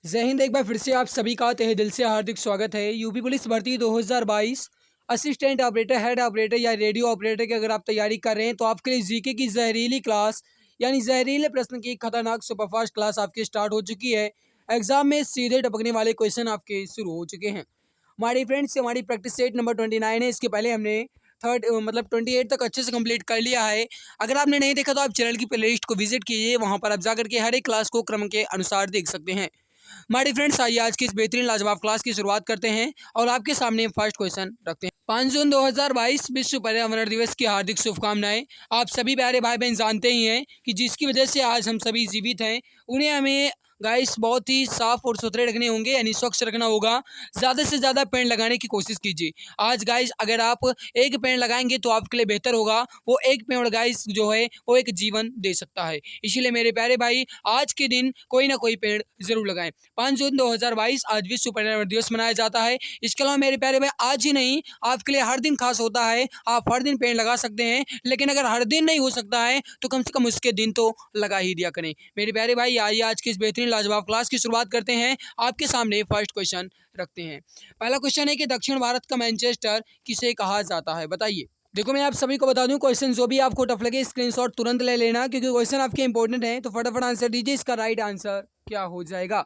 जय हिंद। एक बार फिर से आप सभी का तहे दिल से हार्दिक स्वागत है। यूपी पुलिस भर्ती 2022 असिस्टेंट ऑपरेटर, हेड ऑपरेटर या रेडियो ऑपरेटर की अगर आप तैयारी कर रहे हैं तो आपके लिए जीके की जहरीली क्लास यानी जहरीले प्रश्न की खतरनाक सुपरफास्ट क्लास आपकी स्टार्ट हो चुकी है। एग्जाम में सीधे टपकने वाले क्वेश्चन आपके शुरू हो चुके हैं। हमारी फ्रेंड्स, हमारी प्रैक्टिस सेट नंबर 29 है। इसके पहले हमने थर्ड मतलब 28 तक अच्छे से कंप्लीट कर लिया है। अगर आपने नहीं देखा तो आप चैनल की प्लेलिस्ट को विजिट कीजिए, वहां पर आप जाकर के हर एक क्लास को क्रम के अनुसार देख सकते हैं। हमारे फ्रेंड्स, आइए आज की इस बेहतरीन लाजवाब क्लास की शुरुआत करते हैं और आपके सामने फर्स्ट क्वेश्चन रखते हैं। 5 जून 2022 विश्व पर्यावरण दिवस की हार्दिक शुभकामनाएं। आप सभी प्यारे भाई बहन जानते ही हैं कि जिसकी वजह से आज हम सभी जीवित हैं, उन्हें हमें गाइस बहुत ही साफ और सुथरे रखने होंगे, यानी स्वच्छ रखना होगा। ज़्यादा से ज़्यादा पेड़ लगाने की कोशिश कीजिए। आज गाइस अगर आप एक पेड़ लगाएंगे तो आपके लिए बेहतर होगा। वो एक पेड़ गाइस जो है वो एक जीवन दे सकता है। इसीलिए मेरे प्यारे भाई, आज के दिन कोई ना कोई पेड़ जरूर लगाएं। 5 जून 2022 आज विश्व पर्यावरण दिवस मनाया जाता है। इसके अलावा मेरे प्यारे भाई, आज ही नहीं आपके लिए हर दिन खास होता है। आप हर दिन पेड़ लगा सकते हैं, लेकिन अगर हर दिन नहीं हो सकता है तो कम से कम उसके दिन तो लगा ही दिया करें। मेरे प्यारे भाई, आइए आज की इस बेहतरीन लाजवाब क्लास की शुरुआत करते हैं। आपके सामने फर्स्ट क्वेश्चन रखते हैं। पहला क्वेश्चन है कि दक्षिण भारत का मैनचेस्टर किसे कहा जाता है, बताइए। देखो, मैं आप सभी को बता दूं, क्वेश्चन जो भी आपको टफ लगे स्क्रीनशॉट तुरंत ले लेना, क्योंकि क्वेश्चन आपके इंपॉर्टेंट हैं। तो फटाफट आंसर दीजिए। इसका राइट आंसर क्या हो जाएगा?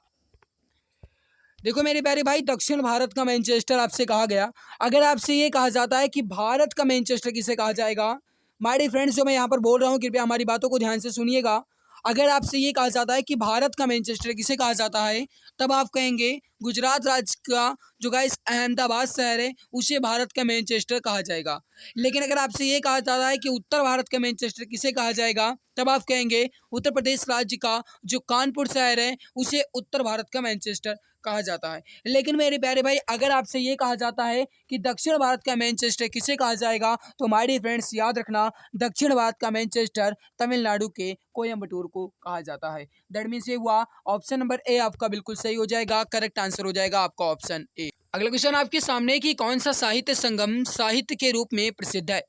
देखो मेरे प्यारे भाई, दक्षिण भारत का मैनचेस्टर आपसे कहा गया। अगर आपसे ये कहा जाता है कि भारत का मैनचेस्टर किसे कहा जाएगा, माय डियर फ्रेंड्स, जो मैं यहाँ पर बोल रहा हूँ कृपया हमारी बातों को ध्यान से सुनिएगा। अगर आपसे ये कहा जाता है कि भारत का मैनचेस्टर किसे कहा जाता है, तब आप कहेंगे गुजरात राज्य का जो गाइस अहमदाबाद शहर है उसे भारत का मैनचेस्टर कहा जाएगा। लेकिन अगर आपसे ये कहा जाता है कि उत्तर भारत का मैनचेस्टर किसे कहा जाएगा, तब आप कहेंगे उत्तर प्रदेश राज्य का जो कानपुर शहर है उसे उत्तर भारत का मैनचेस्टर कहा जाता है। लेकिन मेरे प्यारे भाई, अगर आपसे ये कहा जाता है कि दक्षिण भारत का मैनचेस्टर किसे कहा जाएगा, तो माय डियर फ्रेंड्स याद रखना, दक्षिण भारत का मैनचेस्टर तमिलनाडु के कोयम्बटूर को कहा जाता है। दैट मीन्स ये हुआ ऑप्शन नंबर ए आपका बिल्कुल सही हो जाएगा। करेक्ट आंसर हो जाएगा आपका ऑप्शन ए। अगला क्वेश्चन आपके सामने कि कौन सा साहित्य संगम साहित्य के रूप में प्रसिद्ध है।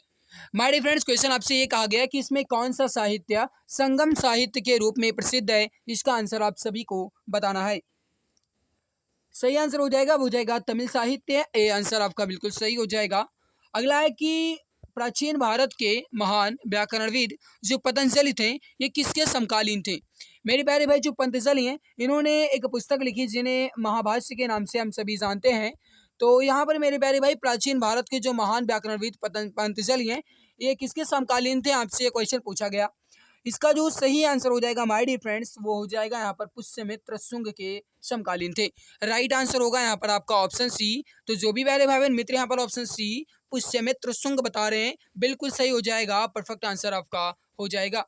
माय डियर फ्रेंड्स, क्वेश्चन आपसे ये कहा गया कि इसमें कौन सा साहित्य संगम साहित्य के रूप में प्रसिद्ध है। इसका आंसर आप सभी को बताना है। सही आंसर हो जाएगा तमिल साहित्य। ए आंसर आपका बिल्कुल सही हो जाएगा। अगला है कि प्राचीन भारत के महान व्याकरणविद जो पतंजलि थे, ये किसके समकालीन थे। मेरे प्यारे भाई, जो पतंजलि हैं, इन्होंने एक पुस्तक लिखी जिन्हें महाभाष्य के नाम से हम सभी जानते हैं। तो यहाँ पर मेरे प्यारे भाई, प्राचीन भारत के जो महान व्याकरणविद पतंजलि हैं, ये किसके समकालीन थे, आपसे ये क्वेश्चन पूछा गया। इसका जो सही आंसर हो जाएगा माय डियर फ्रेंड्स, वो हो जाएगा यहाँ पर पुष्यमित्र शुंग के समकालीन थे। राइट आंसर होगा यहाँ पर आपका ऑप्शन सी। तो जो भी प्यारे भाई बहन मित्र यहाँ पर ऑप्शन सी पुष्यमित्र शुंग बता रहे हैं, बिल्कुल सही हो जाएगा। परफेक्ट आंसर आपका हो जाएगा।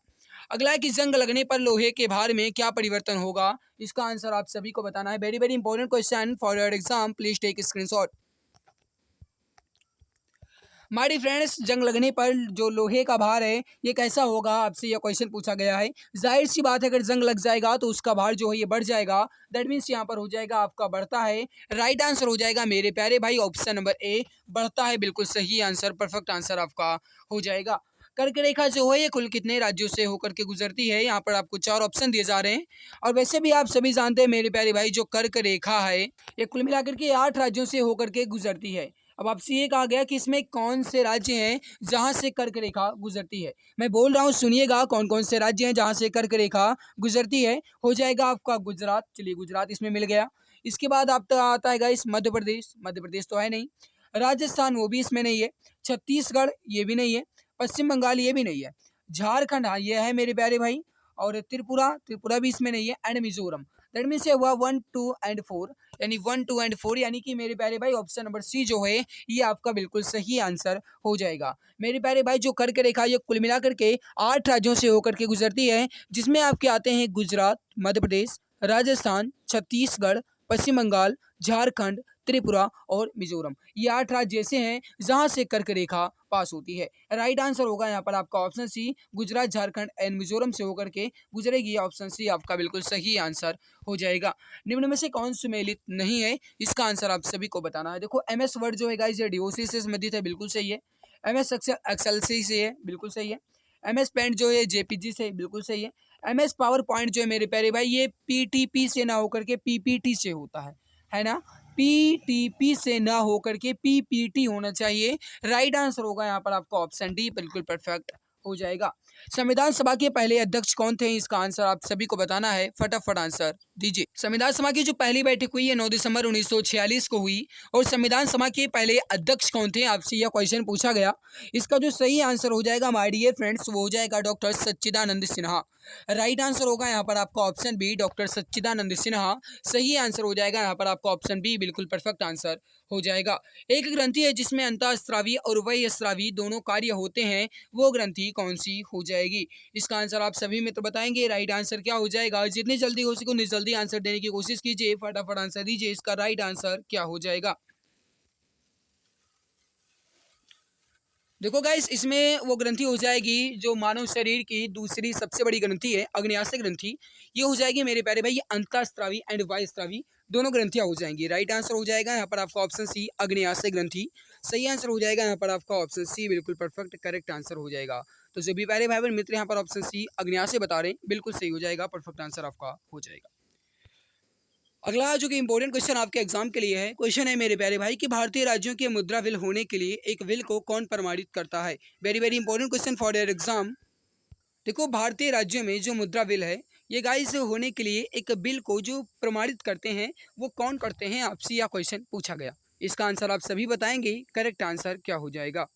अगला है कि जंग लगने पर लोहे के भार में क्या परिवर्तन होगा। इसका आंसर आप सभी को बताना है। Very very important question for your exam, please take screenshot. हमारी फ्रेंड्स, जंग लगने पर जो लोहे का भार है ये कैसा होगा, आपसे यह क्वेश्चन पूछा गया है। जाहिर सी बात है, अगर जंग लग जाएगा तो उसका भार जो है ये बढ़ जाएगा। दैट मीन्स यहाँ पर हो जाएगा आपका बढ़ता है। राइट आंसर हो जाएगा मेरे प्यारे भाई ऑप्शन नंबर ए, बढ़ता है। बिल्कुल सही आंसर, परफेक्ट आंसर आपका हो जाएगा। कर्क रेखा जो है ये कुल कितने राज्यों से होकर के गुजरती है, यहाँ पर आपको 4 ऑप्शन दिए जा रहे हैं। और वैसे भी आप सभी जानते हैं मेरे प्यारे भाई, जो कर्क रेखा है ये कुल मिलाकर के 8 राज्यों से होकर के गुजरती है। अब आपसे ये कहा गया कि इसमें कौन से राज्य हैं जहां से कर्क रेखा गुजरती है। मैं बोल रहा हूँ, सुनिएगा, कौन कौन से राज्य हैं जहां से कर्क रेखा गुजरती है। हो जाएगा आपका गुजरात, चलिए गुजरात इसमें मिल गया। इसके बाद आपका आता है गाइस मध्य प्रदेश, मध्य प्रदेश तो है नहीं। राजस्थान वो भी इसमें नहीं है। छत्तीसगढ़ ये भी नहीं है। पश्चिम बंगाल ये भी नहीं है। झारखंड, हाँ ये है मेरे प्यारे भाई। और त्रिपुरा, त्रिपुरा भी इसमें नहीं है। एंड मिजोरम। दैट मीन्स ये हुआ 1 2 एंड 4, यानी 1 2 एंड 4, यानी कि मेरे प्यारे भाई ऑप्शन नंबर सी जो है ये आपका बिल्कुल सही आंसर हो जाएगा। मेरे प्यारे भाई, जो कर्क रेखा ये कुल मिलाकर के 8 राज्यों से होकर के गुजरती है, जिसमें आपके आते हैं गुजरात, मध्य प्रदेश, राजस्थान, छत्तीसगढ़, पश्चिम बंगाल, झारखंड, त्रिपुरा और मिजोरम। ये 8 राज्य ऐसे हैं जहां से कर्क रेखा पास होती है। राइट आंसर होगा यहाँ पर आपका option C, Gujarat, Jharkhand and Mizoram से होकर के गुजरेगी। ऑप्शन सी आपका बिल्कुल सही आंसर हो जाएगा। निम्न में से कौन सुमेलित नहीं है, इसका आंसर आप सभी को बताना है। देखो, एमएस वर्ड जो है गाइस ये डीओसी से संबंधित है, बिल्कुल सही है। एमएस एक्सेल से है, बिल्कुल सही है। MS पेंट जो है JPG से बिल्कुल सही है। MS पावर पॉइंट जो है मेरे प्यारे भाई ये PTP से ना होकर के PPT से होता है ना। PTP से ना होकर के PPT होना चाहिए। राइट आंसर होगा यहाँ पर आपका ऑप्शन डी, बिल्कुल परफेक्ट हो जाएगा। संविधान सभा के पहले अध्यक्ष कौन थे, इसका आंसर आप सभी को बताना है, फटाफट आंसर दीजिए। संविधान सभा की जो पहली बैठक हुई है 9 दिसंबर 1946 को हुई, और संविधान सभा के पहले अध्यक्ष कौन थे, आपसे यह क्वेश्चन पूछा गया। इसका जो सही आंसर हो जाएगा माय डियर फ्रेंड्स, वो हो जाएगा डॉक्टर सच्चिदानंद सिन्हा। राइट आंसर होगा यहाँ पर आपका ऑप्शन बी, डॉक्टर सच्चिदानंद सिन्हा। सही आंसर हो जाएगा यहाँ पर आपका ऑप्शन बी, बिल्कुल परफेक्ट आंसर हो जाएगा। एक ग्रंथि है जिसमें अंतःस्रावी और वह्यस्रावी दोनों कार्य होते हैं, वो ग्रंथि कौन सी हो जाएगी। इसका आंसर आप सभी मित्र बताएंगे। राइट आंसर क्या हो जाएगा, जितनी जल्दी हो सके उतनी जल्दी आंसर देने की कोशिश कीजिए, फटाफट आंसर दीजिए। इसका राइट आंसर क्या हो जाएगा। देखो गाइस, इसमें वो ग्रंथि हो जाएगी जो मानव शरीर की दूसरी सबसे बड़ी ग्रंथि है, अग्न्याशय ग्रंथि। ये हो जाएगी मेरे प्यारे भाई, ये अंतःस्रावी एंड वायुस्रावी दोनों ग्रंथियां हो जाएंगी। राइट आंसर हो जाएगा यहाँ पर आपका ऑप्शन सी, अग्न्याशय ग्रंथि। सही आंसर हो जाएगा यहाँ पर आपका ऑप्शन सी, बिल्कुल परफेक्ट करेक्ट आंसर हो जाएगा। तो जो भी प्यारे भाई बहन मित्र यहाँ पर ऑप्शन सी अग्न्याशय बता रहे हैं, बिल्कुल सही हो जाएगा, परफेक्ट आंसर आपका हो जाएगा। अगला जो कि इंपॉर्टेंट क्वेश्चन आपके एग्जाम के लिए है, क्वेश्चन है मेरे प्यारे भाई कि भारतीय राज्यों के मुद्रा विल होने के लिए एक विल को कौन प्रमाणित करता है। Very very important question for your exam. देखो, भारतीय राज्यों में जो मुद्रा बिल है, ये गाइस होने के लिए एक बिल को जो प्रमाणित करते हैं, वो कौन करते हैं, आपसे यह क्वेश्चन पूछा गया। इसका आंसर आप सभी बताएंगे, करेक्ट आंसर क्या हो जाएगा।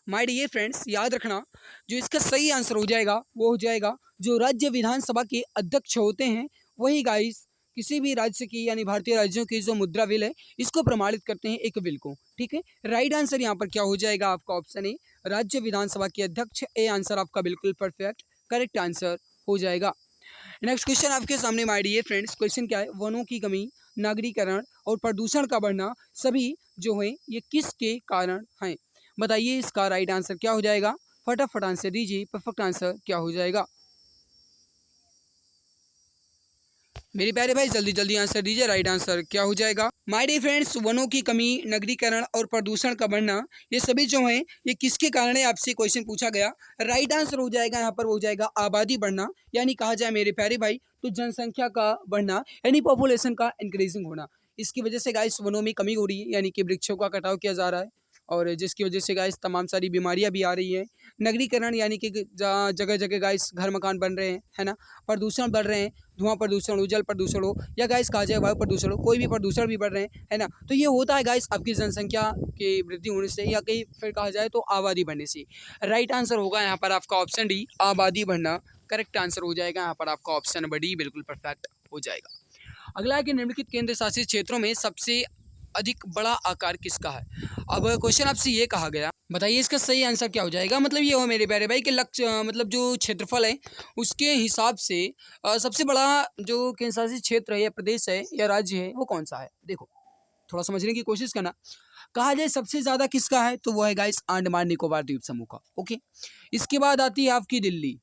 माय डियर फ्रेंड्स, याद रखना, जो इसका सही आंसर हो जाएगा वो हो जाएगा जो राज्य विधानसभा के अध्यक्ष होते हैं, वही गाइस किसी भी राज्य की यानी भारतीय राज्यों की जो मुद्रा बिल है, इसको प्रमाणित करते हैं एक बिल को। ठीक है, राइट आंसर यहाँ पर क्या हो जाएगा आपका ऑप्शन ए, राज्य विधानसभा के अध्यक्ष। ए आंसर आपका बिल्कुल परफेक्ट करेक्ट आंसर हो जाएगा। नेक्स्ट क्वेश्चन आपके सामने माय डियर फ्रेंड्स, क्वेश्चन क्या है, वनों की कमी, नागरीकरण और प्रदूषण का बढ़ना सभी जो है ये किसके कारण हैं। बताइए इसका राइट आंसर क्या हो जाएगा, फटाफट आंसर दीजिए, परफेक्ट आंसर क्या हो जाएगा। मेरे प्यारे भाई जल्दी जल्दी आंसर दीजिए, राइट आंसर क्या हो जाएगा। माय डियर फ्रेंड्स, वनों की कमी, नगरीकरण और प्रदूषण का बढ़ना, ये सभी जो है ये किसके कारण है, आपसे क्वेश्चन पूछा गया। राइट आंसर हो जाएगा यहाँ पर हो जाएगा आबादी बढ़ना, यानी कहा जाए मेरे प्यारे भाई तो जनसंख्या का बढ़ना, यानी पॉपुलेशन का इंक्रीजिंग होना। इसकी वजह से गाइस वनों में कमी हो रही है, यानी कि वृक्षों का कटाव किया जा रहा है, और जिसकी वजह से गाइस तमाम सारी बीमारियां भी आ रही है। नगरीकरण यानी कि जगह जगह गाइस घर मकान बन रहे हैं, है ना। प्रदूषण बढ़ रहे हैं, धुआं प्रदूषण हो, जल प्रदूषण हो, या गाइस कहा जाए वायु प्रदूषण हो, कोई भी प्रदूषण भी बढ़ रहे हैं, है ना। तो ये होता है गाइस आपकी जनसंख्या की वृद्धि होने से, या कहीं फिर कहा जाए तो आबादी बढ़ने से। राइट आंसर होगा यहाँ पर आपका ऑप्शन डी, आबादी बढ़ना। करेक्ट आंसर हो जाएगा यहाँ पर आपका ऑप्शन नंबर डी, बिल्कुल परफेक्ट हो जाएगा। अगला है कि निम्नलिखित केंद्र शासित क्षेत्रों में सबसे अधिक बड़ा आकार किसका है। अब क्वेश्चन आपसे ये कहा गया, बताइए इसका सही आंसर क्या हो जाएगा। मतलब ये हो मेरे प्यारे भाई कि लक्ष्य मतलब जो क्षेत्रफल है उसके हिसाब से सबसे बड़ा जो केंद्र शासित क्षेत्र है या प्रदेश है या राज्य है वो कौन सा है। देखो, थोड़ा समझने की कोशिश करना। कहा जाए सबसे ज्यादा किसका है, तो वो है गाइस अंडमान निकोबार द्वीप समूह का। ओके, इसके बाद आती है आपकी दिल्ली,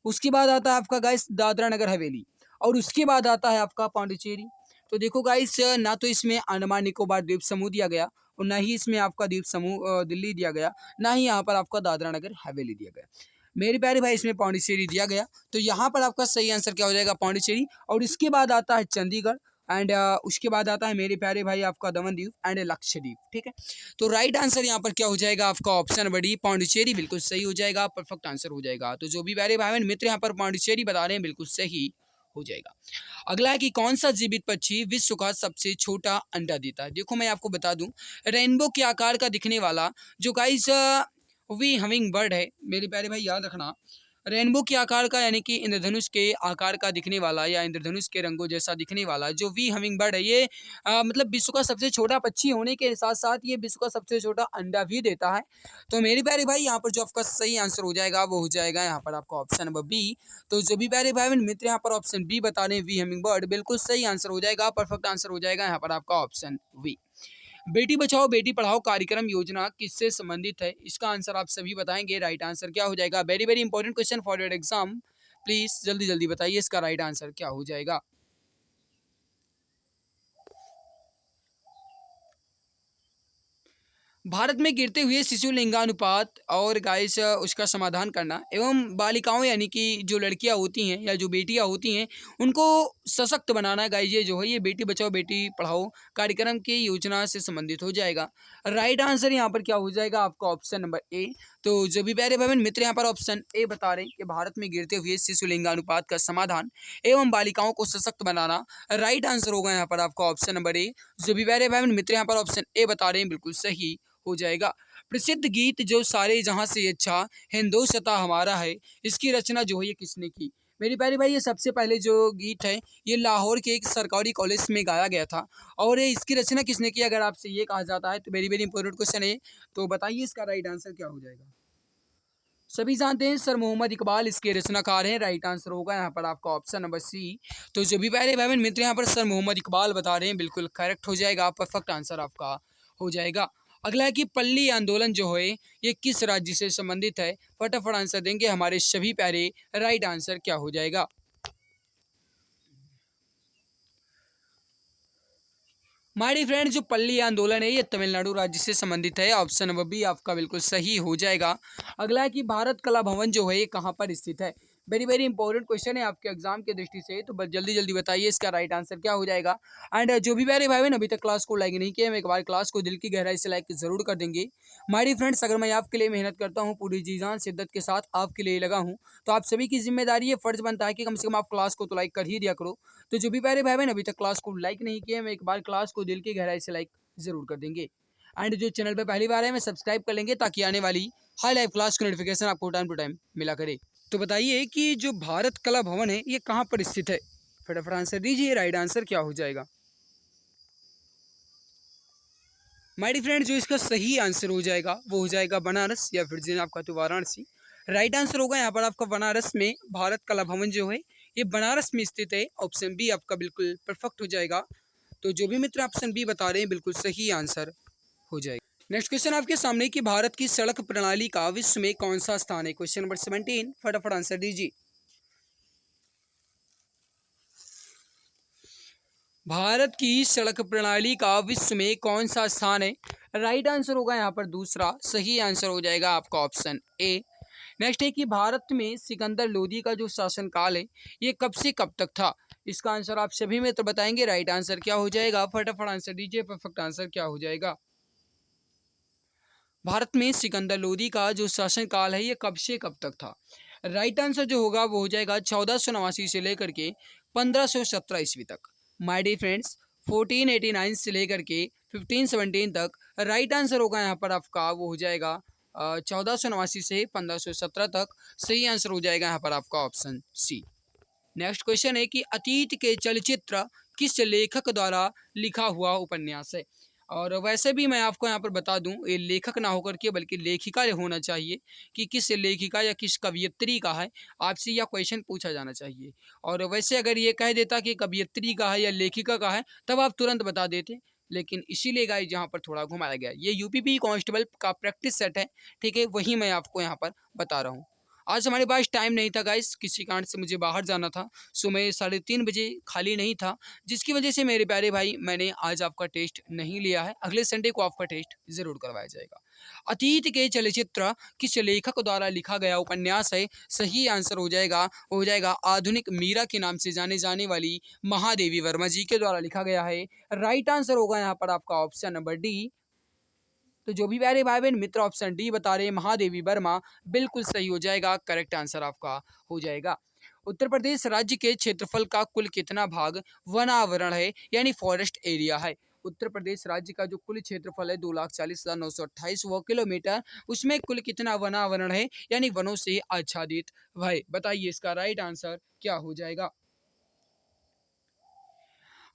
उसके बाद आता है आपका गाइस दादरा नगर हवेली, और उसके बाद आता है आपका पांडिचेरी। तो देखो गाइस, ना तो इसमें अंडमान निकोबार द्वीप समूह दिया गया, और ना ही इसमें आपका द्वीप समूह दिल्ली दिया गया, ना ही यहाँ पर आपका दादरा नगर हवेली दिया गया। मेरे प्यारे भाई इसमें पांडिचेरी दिया गया, तो यहाँ पर आपका सही आंसर क्या हो जाएगा, पांडिचेरी। और इसके बाद आता है चंडीगढ़, एंड उसके बाद आता है मेरे प्यारे भाई आपका दमन द्वीप एंड लक्षद्वीप। ठीक है, तो राइट आंसर यहाँ पर क्या हो जाएगा आपका ऑप्शन बड़ी पांडिचेरी, बिल्कुल सही हो जाएगा, परफेक्ट आंसर हो जाएगा। तो जो भी प्यारे भाई बहन मित्र यहाँ पर पांडिचेरी बता रहे हैं, बिल्कुल सही हो जाएगा। अगला है कि कौन सा जीवित पक्षी विश्व का सबसे छोटा अंडा देता है। देखो मैं आपको बता दूं, रेनबो के आकार का दिखने वाला जो गाइस वी हमिंग बर्ड है, मेरे प्यारे भाई याद रखना, रेनबो के आकार का यानी कि इंद्रधनुष के आकार का दिखने वाला या इंद्रधनुष के रंगों जैसा दिखने वाला जो वी हमिंग बर्ड है, ये मतलब विश्व का सबसे छोटा पक्षी होने के साथ साथ ये विश्व का सबसे छोटा अंडा भी देता है। तो मेरे प्यारे भाई यहाँ पर जो आपका सही आंसर हो जाएगा वो हो जाएगा यहाँ पर आपका ऑप्शन नंबर बी। तो जो भी प्यारे भाई बहन मित्र यहाँ पर ऑप्शन बी बता रहे हैं वी हमिंग बर्ड, बिल्कुल सही आंसर हो जाएगा, परफेक्ट आंसर हो जाएगा यहाँ पर आपका ऑप्शन वी। बेटी बचाओ बेटी पढ़ाओ कार्यक्रम योजना किससे संबंधित है, इसका आंसर आप सभी बताएंगे। राइट आंसर क्या हो जाएगा, very very important question for your exam, please जल्दी जल्दी बताइए इसका राइट आंसर क्या हो जाएगा। भारत में गिरते हुए शिशु लिंगानुपात और गाइस उसका समाधान करना एवं बालिकाओं यानी कि जो लड़कियां होती हैं या जो बेटियां होती हैं उनको सशक्त बनाना गाइस, ये जो है ये बेटी बचाओ बेटी पढ़ाओ कार्यक्रम की योजना से संबंधित हो जाएगा। राइट आंसर यहाँ पर क्या हो जाएगा आपका ऑप्शन नंबर ए। तो जो भी प्यारे बहन मित्र यहाँ पर ऑप्शन ए बता रहे हैं कि भारत में गिरते हुए शिशु लिंगानुपात का समाधान एवं बालिकाओं को सशक्त बनाना, राइट आंसर होगा यहाँ पर आपका ऑप्शन नंबर ए। जो भी प्यारे बहन मित्र यहाँ पर ऑप्शन ए बता रहे हैं बिल्कुल सही हो जाएगा। प्रसिद्ध गीत जो सारे जहां से अच्छा हिंदुस्तां हमारा है, इसकी रचना जो है ये किसने की? मेरी प्यारे भाई ये सबसे पहले जो गीत है ये लाहौर के एक सरकारी कॉलेज में गाया गया था। और ये इसकी रचना किसने की अगर आपसे ये कहा जाता है तो वेरी वेरी इंपॉर्टेंट क्वेश्चन है। तो बताइए इसका राइट आंसर क्या हो जाएगा? सभी जानते हैं सर मोहम्मद इकबाल इसके रचनाकार हैं। राइट आंसर होगा यहाँ पर आपका ऑप्शन नंबर सी। तो जो भी पहले भाई बहन मित्र यहाँ पर सर मोहम्मद इकबाल बता रहे हैं बिल्कुल करेक्ट हो जाएगा, परफेक्ट आंसर आपका हो जाएगा। अगला है कि पल्ली आंदोलन जो है ये किस राज्य से संबंधित है? फटाफट आंसर देंगे हमारे सभी प्यारे। राइट आंसर क्या हो जाएगा? माय फ्रेंड जो पल्ली आंदोलन है ये तमिलनाडु राज्य से संबंधित है। ऑप्शन नंबर बी आपका बिल्कुल सही हो जाएगा। अगला है कि भारत कला भवन जो है ये कहाँ पर स्थित है? वेरी वेरी इंपॉर्टेंट क्वेश्चन है आपके एग्जाम की दृष्टि से, तो बस जल्दी जल्दी बताइए इसका राइट आंसर क्या हो जाएगा। एंड जो भी प्यारे भाई बहन अभी तक क्लास को लाइक नहीं किया, मैं एक बार क्लास को दिल की गहराई से लाइक जरूर कर देंगे। माय फ्रेंड्स अगर मैं आपके लिए मेहनत करता हूँ पूरी जी जान शिद्दत के साथ आपके लिए लगा हूँ, तो आप सभी की जिम्मेदारी है, फर्ज बनता है कि कम से कम आप क्लास को तो लाइक कर ही दिया करो। तो जो भी प्यारे भाई बहन अभी तक क्लास को लाइक नहीं किया, मैं एक बार क्लास को दिल की गहराई से लाइक जरूर कर देंगे। एंड जो चैनल पे पहली बार है मैं सब्सक्राइब कर लेंगे ताकि आने वाली हाई लाइव क्लास की नोटिफिकेशन आपको टाइम टू टाइम मिला करे। तो बताइए कि जो भारत कला भवन है ये कहाँ पर स्थित है? फटाफट आंसर दीजिए, राइट आंसर क्या हो जाएगा? माय डियर फ्रेंड जो इसका सही आंसर हो जाएगा वो हो जाएगा बनारस या फिर जिन्हें आपका तो वाराणसी। राइट आंसर होगा यहाँ पर आपका बनारस में भारत कला भवन जो है ये बनारस में स्थित है। ऑप्शन बी आपका बिल्कुल परफेक्ट हो जाएगा। तो जो भी मित्र ऑप्शन बी बता रहे हैं बिल्कुल सही आंसर हो जाएगा। नेक्स्ट क्वेश्चन आपके सामने कि भारत की सड़क प्रणाली का विश्व में कौन सा स्थान है? क्वेश्चन नंबर 17 फटाफट आंसर दीजिए। भारत की सड़क प्रणाली का विश्व में कौन सा स्थान है? राइट आंसर होगा यहाँ पर दूसरा सही आंसर हो जाएगा आपका ऑप्शन ए। नेक्स्ट है कि भारत में सिकंदर लोदी का जो शासनकाल है ये कब से कब तक था? इसका आंसर आप सभी में तो बताएंगे, राइट आंसर क्या हो जाएगा? फटाफट आंसर दीजिए, परफेक्ट आंसर क्या हो जाएगा? भारत में सिकंदर लोदी का जो शासनकाल है ये कब से कब तक था? राइट आंसर जो होगा वो हो जाएगा 1489 से लेकर के 1517 ईस्वी तक। माय डियर फ्रेंड्स 1489 से लेकर के 1517 तक राइट आंसर होगा यहाँ पर आपका वो हो जाएगा 1489 से 1517 तक। सही आंसर हो जाएगा यहाँ पर आपका ऑप्शन सी। नेक्स्ट क्वेश्चन है कि अतीत के चलचित्र किस लेखक द्वारा लिखा हुआ उपन्यास है? और वैसे भी मैं आपको यहाँ पर बता दूं ये लेखक ना होकर के बल्कि लेखिका होना चाहिए कि किस लेखिका या किस कवयित्री का है, आपसे यह क्वेश्चन पूछा जाना चाहिए। और वैसे अगर ये कह देता कि कवयित्री का है या लेखिका का है तब आप तुरंत बता देते, लेकिन इसीलिए गाइस यहाँ पर थोड़ा घुमाया गया। ये यूपीपी कांस्टेबल का प्रैक्टिस सेट है, ठीक है, वही मैं आपको यहाँ पर बता रहा हूँ। आज हमारे पास टाइम नहीं था गाइस, किसी कारण से मुझे बाहर जाना था, सो मैं 3:30 बजे खाली नहीं था, जिसकी वजह से मेरे प्यारे भाई मैंने आज आपका टेस्ट नहीं लिया है। अगले संडे को आपका टेस्ट जरूर करवाया जाएगा। अतीत के चलचित्र किस लेखक द्वारा लिखा गया उपन्यास है? सही आंसर हो जाएगा आधुनिक मीरा के नाम से जाने जाने वाली महादेवी वर्मा जी के द्वारा लिखा गया है। राइट आंसर होगा यहाँ पर आपका ऑप्शन नंबर डी। तो जो भी प्यारे भाई बहन मित्र ऑप्शन डी बता रहे हैं महादेवी वर्मा बिल्कुल सही हो जाएगा, करेक्ट आंसर आपका हो जाएगा। उत्तर प्रदेश राज्य के क्षेत्रफल का कुल कितना भाग वनावरण है यानी फॉरेस्ट एरिया है? उत्तर प्रदेश राज्य का जो कुल क्षेत्रफल है 2,40,928 वर्ग किलोमीटर, उसमें कुल कितना वनावरण है यानी वनों से आच्छादित है? बताइए इसका राइट आंसर क्या हो जाएगा?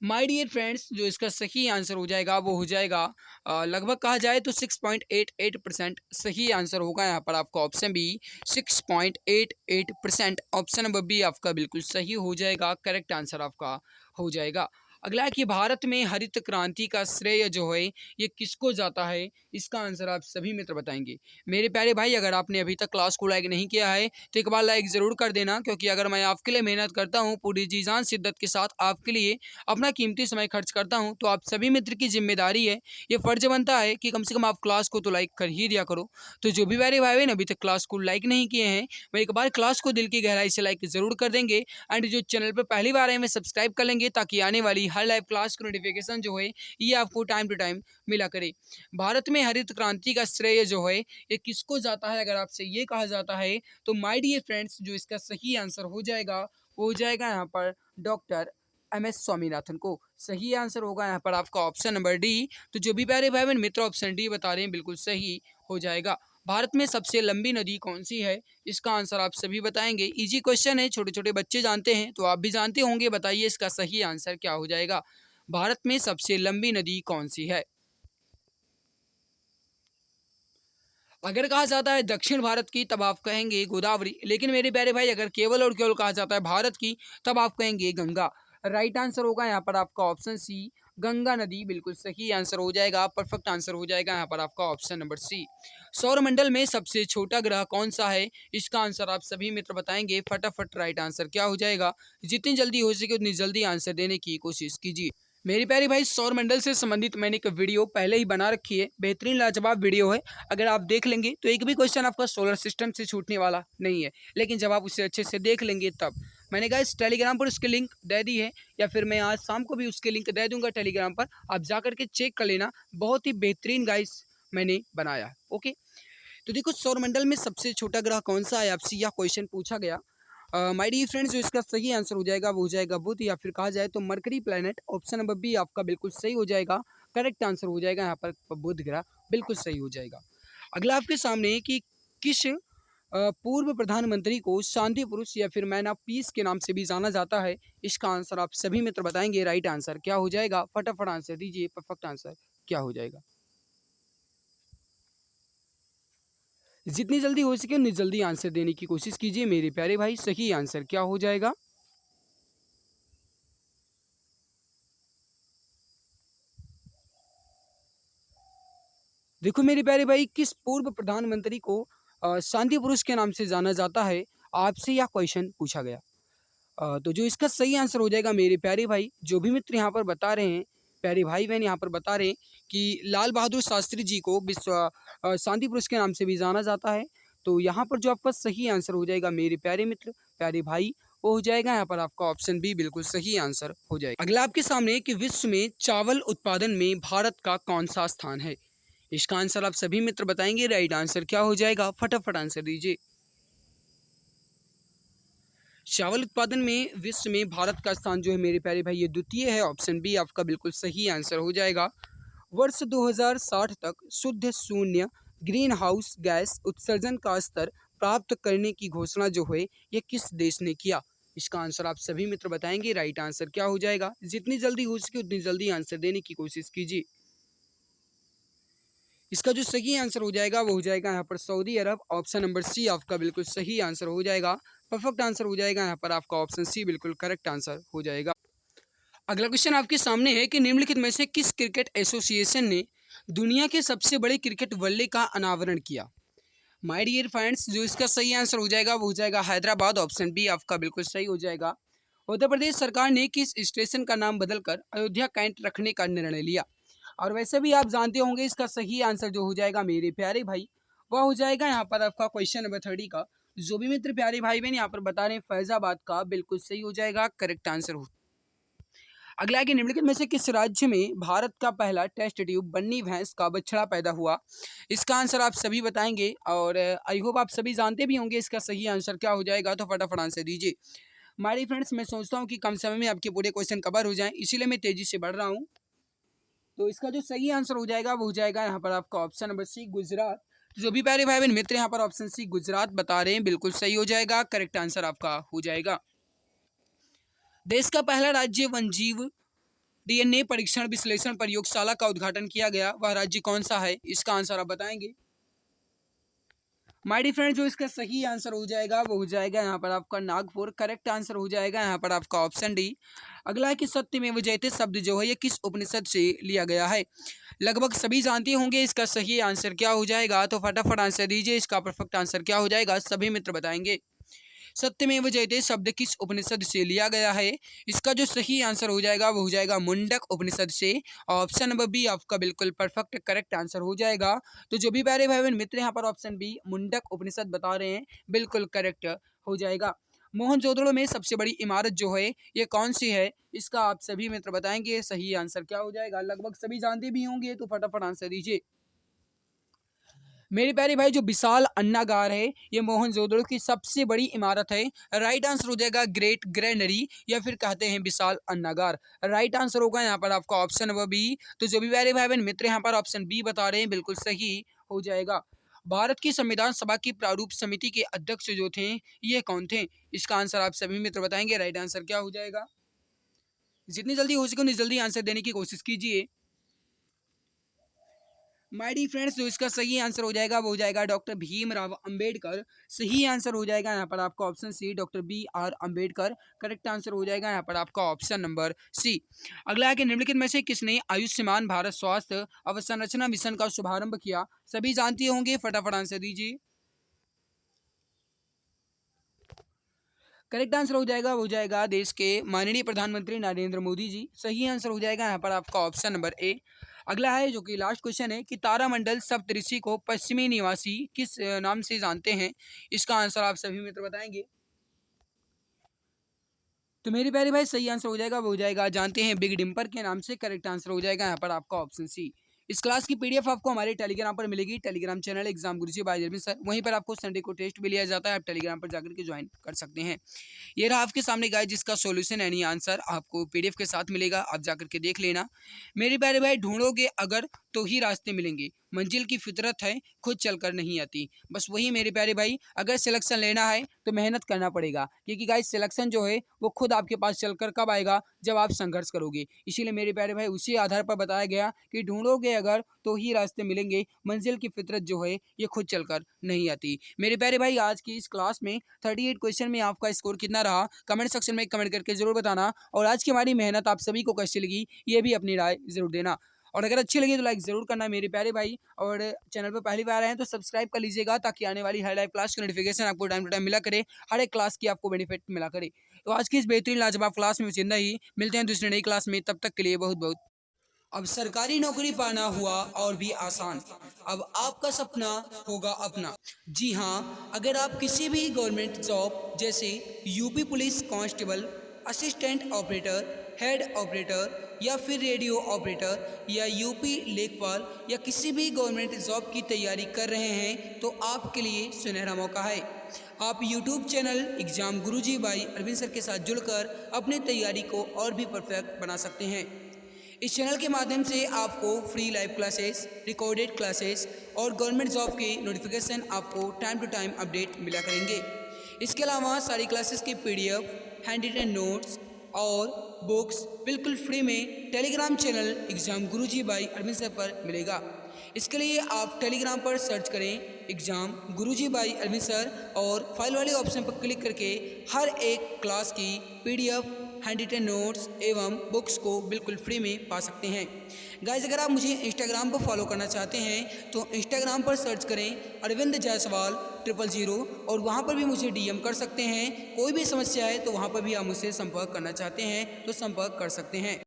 माय डियर फ्रेंड्स जो इसका सही आंसर हो जाएगा वो हो जाएगा लगभग कहा जाए तो 6.88% सही आंसर होगा यहाँ पर आपका option B 6.88%। Option number B आपका बिल्कुल सही हो जाएगा, करेक्ट आंसर आपका हो जाएगा। अगला है कि भारत में हरित क्रांति का श्रेय जो है ये किसको जाता है, इसका आंसर आप सभी मित्र बताएंगे। मेरे प्यारे भाई, अगर आपने अभी तक क्लास को लाइक नहीं किया है तो एक बार लाइक ज़रूर कर देना, क्योंकि अगर मैं आपके लिए मेहनत करता हूँ, पूरी जी जान शिद्दत के साथ आपके लिए अपना कीमती समय खर्च करता हूँ, तो आप सभी मित्र की जिम्मेदारी है, ये फ़र्ज बनता है कि कम से कम आप क्लास को तो लाइक कर ही दिया करो। तो जो भी प्यारे भाई बहन अभी तक क्लास को लाइक नहीं किए हैं, वह एक बार क्लास को दिल की गहराई से लाइक ज़रूर कर देंगे, एंड जो चैनल पर पहली बार आए, मैं सब्सक्राइब कर लेंगे, ताकि आने वाली हर लाइव क्लास की नोटिफिकेशन जो है ये आपको टाइम टू टाइम मिला करे। भारत में हरित क्रांति का श्रेय जो है ये किसको जाता है, अगर आपसे ये कहा जाता है, तो माय डियर फ्रेंड्स, जो इसका सही आंसर हो जाएगा वो हो जाएगा यहाँ पर डॉक्टर MS स्वामीनाथन को। सही आंसर होगा यहाँ पर आपका ऑप्शन नंबर डी। तो जो भी प्यारे भाई बहन मित्र ऑप्शन डी बता रहे हैं, बिल्कुल सही हो जाएगा। भारत में सबसे लंबी नदी कौन सी है, इसका आंसर आप सभी बताएंगे। इजी क्वेश्चन है, छोटे छोटे बच्चे जानते हैं, तो आप भी जानते होंगे। बताइए इसका सही आंसर क्या हो जाएगा। भारत में सबसे लंबी नदी कौन सी है। अगर कहा जाता है दक्षिण भारत की, तब आप कहेंगे गोदावरी, लेकिन मेरे प्यारे भाई अगर केवल और केवल कहा जाता है भारत की, तब आप कहेंगे गंगा। राइट आंसर होगा यहाँ पर आपका ऑप्शन सी, गंगा नदी, बिल्कुल सही आंसर हो जाएगा। परफेक्ट आंसर हो जाएगा यहाँ पर आपका ऑप्शन नंबर सी। सौरमंडल में सबसे छोटा ग्रह कौन सा है, इसका आंसर आप सभी मित्र बताएंगे। फटाफट राइट आंसर क्या हो जाएगा। जितनी जल्दी हो सके उतनी जल्दी आंसर देने की कोशिश कीजिए। मेरी प्यारी भाई, सौर मंडल से संबंधित मैंने एक वीडियो पहले ही बना रखी है, बेहतरीन लाजवाब वीडियो है। अगर आप देख लेंगे तो एक भी क्वेश्चन आपका सोलर सिस्टम से छूटने वाला नहीं है, लेकिन जब आप उसे अच्छे से देख लेंगे तब। मैंने कहा इस टेलीग्राम पर उसकी लिंक दे दी है, या फिर मैं आज शाम को भी उसकी लिंक दे दूंगा टेलीग्राम पर, आप जा करके चेक कर लेना। बहुत ही बेहतरीन गाइस मैंने बनाया है। ओके, तो देखो सौरमंडल में सबसे छोटा ग्रह कौन सा है, आपसे यह क्वेश्चन पूछा गया। माय डियर फ्रेंड्स, जो इसका सही आंसर हो जाएगा वो हो जाएगा बुध, या फिर कहा जाए तो Mercury planet. Option number B आपका बिल्कुल सही हो जाएगा। करेक्ट आंसर हो जाएगा यहाँ पर बुध ग्रह, बिल्कुल सही हो जाएगा। अगला आपके सामने है कि किस पूर्व प्रधानमंत्री को शांति पुरुष या फिर मैन ऑफ पीस के नाम से भी जाना जाता है, इसका आंसर आप सभी मित्र बताएंगे। राइट आंसर क्या हो जाएगा, फटाफट आंसर दीजिए। परफेक्ट आंसर क्या हो जाएगा। जितनी जल्दी हो सके उतनी जल्दी आंसर देने की कोशिश कीजिए मेरे प्यारे भाई। सही आंसर क्या हो जाएगा। देखो मेरे प्यारे भाई, किस पूर्व प्रधानमंत्री को शांति पुरुष के नाम से जाना जाता है, आपसे यह क्वेश्चन पूछा गया। तो जो इसका सही आंसर हो जाएगा मेरे प्यारे भाई, जो भी मित्र यहाँ पर बता रहे हैं, प्यारे भाई बहन यहाँ पर बता रहे हैं कि लाल बहादुर शास्त्री जी को विश्व शांति पुरुष के नाम से भी जाना जाता है। तो यहाँ पर जो आपका सही आंसर हो जाएगा मेरे प्यारे मित्र, प्यारे भाई, वो हो जाएगा यहाँ पर आपका ऑप्शन बी, बिल्कुल सही आंसर हो जाएगा। अगला आपके सामने है कि विश्व में चावल उत्पादन में भारत का कौन सा स्थान है, इसका आंसर आप सभी मित्र बताएंगे। राइट आंसर क्या हो जाएगा, फटाफट आंसर दीजिए। चावल उत्पादन में विश्व में भारत का स्थान जो है मेरे प्यारे भाई ये द्वितीय है। ऑप्शन बी आपका बिल्कुल सही आंसर हो जाएगा। वर्ष 2060 तक शुद्ध शून्य ग्रीन हाउस गैस उत्सर्जन का स्तर प्राप्त करने की घोषणा जो है ये किस देश ने किया, इसका आंसर आप सभी मित्र बताएंगे। राइट आंसर क्या हो जाएगा। जितनी जल्दी हो सके उतनी जल्दी आंसर देने की कोशिश कीजिए। इसका जो सही आंसर हो जाएगा वो हो जाएगा यहाँ पर सऊदी अरब। ऑप्शन नंबर सी आपका बिल्कुल सही आंसर हो जाएगा। परफेक्ट आंसर हो जाएगा यहाँ पर आपका ऑप्शन सी, बिल्कुल करेक्ट आंसर हो जाएगा। अगला क्वेश्चन आपके सामने है कि निम्नलिखित में से किस क्रिकेट एसोसिएशन ने दुनिया के सबसे बड़े क्रिकेट वल्ले का अनावरण किया। माय डियर फ्रेंड्स, जो इसका सही आंसर हो जाएगा वो हो जाएगा हैदराबाद। ऑप्शन बी आपका बिल्कुल सही हो जाएगा। उत्तर प्रदेश सरकार ने किस स्टेशन का नाम बदलकर अयोध्या कैंट रखने का निर्णय लिया। और वैसे भी आप जानते होंगे इसका सही आंसर जो हो जाएगा मेरे प्यारे भाई, वह हो जाएगा यहाँ पर आपका क्वेश्चन नंबर 30 का। जो भी मित्र प्यारे भाई बहन यहाँ पर बता रहे हैं फैजाबाद का, बिल्कुल सही हो जाएगा। करेक्ट आंसर हो। अगला है कि निम्नलिखित में से किस राज्य में भारत का पहला टेस्ट ट्यूब बन्नी भैंस का बछड़ा पैदा हुआ, इसका आंसर आप सभी बताएंगे। और आई होप आप सभी जानते भी होंगे इसका सही आंसर क्या हो जाएगा, तो फटाफट आंसर दीजिए। माय फ्रेंड्स, मैं सोचता हूँ कि कम समय में आपके पूरे क्वेश्चन कवर हो जाएं, इसीलिए मैं तेजी से बढ़ रहा हूँ। तो इसका जो सही आंसर हो जाएगा वो हो जाएगा यहाँ पर आपका ऑप्शन नंबर सी, गुजरात। तो जो भी प्यारे भाई बहन मित्र यहाँ पर ऑप्शन सी गुजरात बता रहे हैं, बिल्कुल सही हो जाएगा। करेक्ट आंसर आपका हो जाएगा। देश का पहला राज्य वन्यजीव DNA परीक्षण विश्लेषण प्रयोगशाला का उद्घाटन किया गया, वह राज्य कौन सा है, इसका आंसर आप बताएंगे। माय डियर फ्रेंड, जो इसका सही आंसर हो जाएगा वो हो जाएगा यहाँ पर आपका नागपुर। करेक्ट आंसर हो जाएगा यहाँ पर आपका ऑप्शन डी। अगला है कि सत्यमेव जयते शब्द जो है ये किस उपनिषद से लिया गया है। लगभग सभी जानते होंगे इसका सही आंसर क्या हो जाएगा, तो फटाफट आंसर दीजिए। इसका परफेक्ट आंसर क्या हो जाएगा, सभी मित्र बताएंगे। सत्यमेव जयते शब्द किस उपनिषद से लिया गया है। इसका जो सही आंसर हो जाएगा वो हो जाएगा मुंडक उपनिषद से। ऑप्शन नंबर बी आपका बिल्कुल परफेक्ट करेक्ट आंसर हो जाएगा। तो जो भी प्यारे भाई बहन मित्र यहाँ पर ऑप्शन बी मुंडक उपनिषद बता रहे हैं, बिल्कुल करेक्ट हो जाएगा। मोहनजोदड़ो में सबसे बड़ी इमारत जो है ये कौन सी है, इसका आप सभी मित्र बताएंगे सही आंसर क्या हो जाएगा। लगभग सभी जानते भी होंगे, तो फटाफट आंसर दीजिए। मेरे प्यारे भाई, जो विशाल अन्नागार है ये मोहनजोदड़ो की सबसे बड़ी इमारत है। राइट आंसर हो जाएगा ग्रेट ग्रेनरी, या फिर कहते हैं विशाल अन्नागार। राइट आंसर होगा यहाँ पर आपका ऑप्शन नंबर बी। तो जो भी प्यारे भाई बहन मित्र यहाँ पर ऑप्शन बी बता रहे हैं, बिल्कुल सही हो जाएगा। भारत की संविधान सभा की प्रारूप समिति के अध्यक्ष जो थे ये कौन थे, इसका आंसर आप सभी मित्र बताएंगे। राइट आंसर क्या हो जाएगा, जितनी जल्दी हो सके उतनी जल्दी आंसर देने की कोशिश कीजिए। माय डियर फ्रेंड्स, जो इसका सही आंसर हो जाएगा वो हो जाएगा डॉक्टर भीमराव अंबेडकर। सही आंसर हो जाएगा यहाँ पर आपका option C, doctor B R Ambedkar. Correct answer हो जाएगा यहाँ पर आपका ऑप्शन नंबर सी। अगला है कि निम्नलिखित में से किसने आयुष्मान भारत स्वास्थ्य अवसंरचना मिशन का शुभारंभ किया। सभी जानते होंगे, फटाफट आंसर दीजिए। करेक्ट आंसर हो जाएगा वो हो जाएगा देश के माननीय प्रधानमंत्री नरेंद्र मोदी जी। सही आंसर हो जाएगा यहाँ पर आपका ऑप्शन नंबर ए। अगला है जो कि लास्ट क्वेश्चन है कि तारामंडल सप्तऋषि को पश्चिमी निवासी किस नाम से जानते हैं। इसका आंसर आप सभी मित्र बताएंगे। तो मेरी प्यारी भाई सही आंसर हो जाएगा वो हो जाएगा जानते हैं बिग डिम्पर के नाम से। करेक्ट आंसर हो जाएगा यहाँ पर आपका ऑप्शन सी। इस क्लास की पीडीएफ आपको हमारे टेलीग्राम पर मिलेगी। टेलीग्राम चैनल एग्जाम गुरुजी बाय अरविंद सर, वहीं पर आपको संडे को टेस्ट भी लिया जाता है। आप टेलीग्राम पर जाकर के ज्वाइन कर सकते हैं। ये रहा आपके सामने गाइस जिसका सॉल्यूशन यानी आंसर आपको पीडीएफ के साथ मिलेगा, आप जाकर के देख लेना। मेरे प्यारे भाई, ढूंढोगे अगर तो ही रास्ते मिलेंगे, मंजिल की फितरत है खुद चलकर नहीं आती। बस वही मेरे प्यारे भाई, अगर सिलेक्शन लेना है तो मेहनत करना पड़ेगा, क्योंकि गाइस सिलेक्शन जो है वो खुद आपके पास चलकर कब आएगा, जब आप संघर्ष करोगे। इसीलिए मेरे प्यारे भाई उसी आधार पर बताया गया कि ढूंढोगे अगर तो ही रास्ते मिलेंगे, मंजिल की फितरत जो है ये खुद चलकर नहीं आती। मेरे प्यारे भाई, आज की इस क्लास में 38 क्वेश्चन में आपका स्कोर कितना रहा, कमेंट सेक्शन में कमेंट करके जरूर बताना। और आज की हमारी मेहनत आप सभी को कैसी लगी ये भी अपनी राय जरूर देना। और अगर अच्छी लगी तो लाइक जरूर करना मेरे प्यारे भाई। और चैनल पर पहली बार आए हैं तो सब्सक्राइब कर लीजिएगा, ताकि आने वाली हर लाइव क्लास की नोटिफिकेशन आपको टाइम टू टाइम मिला करे, हर एक क्लास की आपको बेनिफिट मिला करे। तो आज की इस बेहतरीन लाजवाब क्लास में जिंदा ही मिलते हैं दूसरी नई क्लास में, तब तक के लिए बहुत बहुत। अब सरकारी नौकरी पाना हुआ और भी आसान, अब आपका सपना होगा अपना। जी हाँ, अगर आप किसी भी गवर्नमेंट जॉब जैसे UP police constable, assistant operator, head operator या फिर रेडियो ऑपरेटर या यूपी लेखपाल या किसी भी गवर्नमेंट जॉब की तैयारी कर रहे हैं तो आपके लिए सुनहरा मौका है। आप YouTube channel exam Guruji by Arvind sir के साथ जुड़कर अपनी तैयारी को और भी परफेक्ट बना सकते हैं। इस चैनल के माध्यम से आपको free live classes, recorded classes और गवर्नमेंट जॉब के नोटिफिकेशन आपको टाइम टू टाइम अपडेट मिला करेंगे। इसके अलावा सारी क्लासेस की पीडीएफ, हैंड रिटन नोट्स और बुक्स बिल्कुल फ्री में Telegram channel exam Guruji by Arvind sir पर मिलेगा। इसके लिए आप टेलीग्राम पर सर्च करें exam Guruji by Arvind sir और फाइल वाले ऑप्शन पर क्लिक करके हर एक क्लास की पीडीएफ, हैंड रिटन नोट्स एवं बुक्स को बिल्कुल फ्री में पा सकते हैं। गाइस, अगर आप मुझे इंस्टाग्राम पर फॉलो करना चाहते हैं तो इंस्टाग्राम पर सर्च करें अरविंद जायसवाल 000 और वहां पर भी मुझे डीएम कर सकते हैं। कोई भी समस्या है तो वहां पर भी आप मुझसे संपर्क करना चाहते हैं तो संपर्क कर सकते हैं।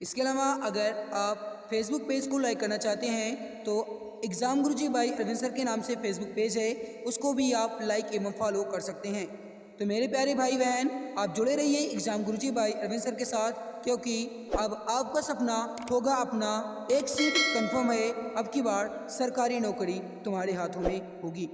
इसके अलावा अगर आप फेसबुक पेज को लाइक करना चाहते हैं तो exam Guruji by Arvind sir के नाम से फेसबुक पेज है, उसको भी आप लाइक एवं फॉलो कर सकते हैं। तो मेरे प्यारे भाई बहन, आप जुड़े रहिए exam Guruji by Arvind sir के साथ, क्योंकि अब आपका सपना होगा अपना। एक सीट कंफर्म है, अब की बार सरकारी नौकरी तुम्हारे हाथों में होगी।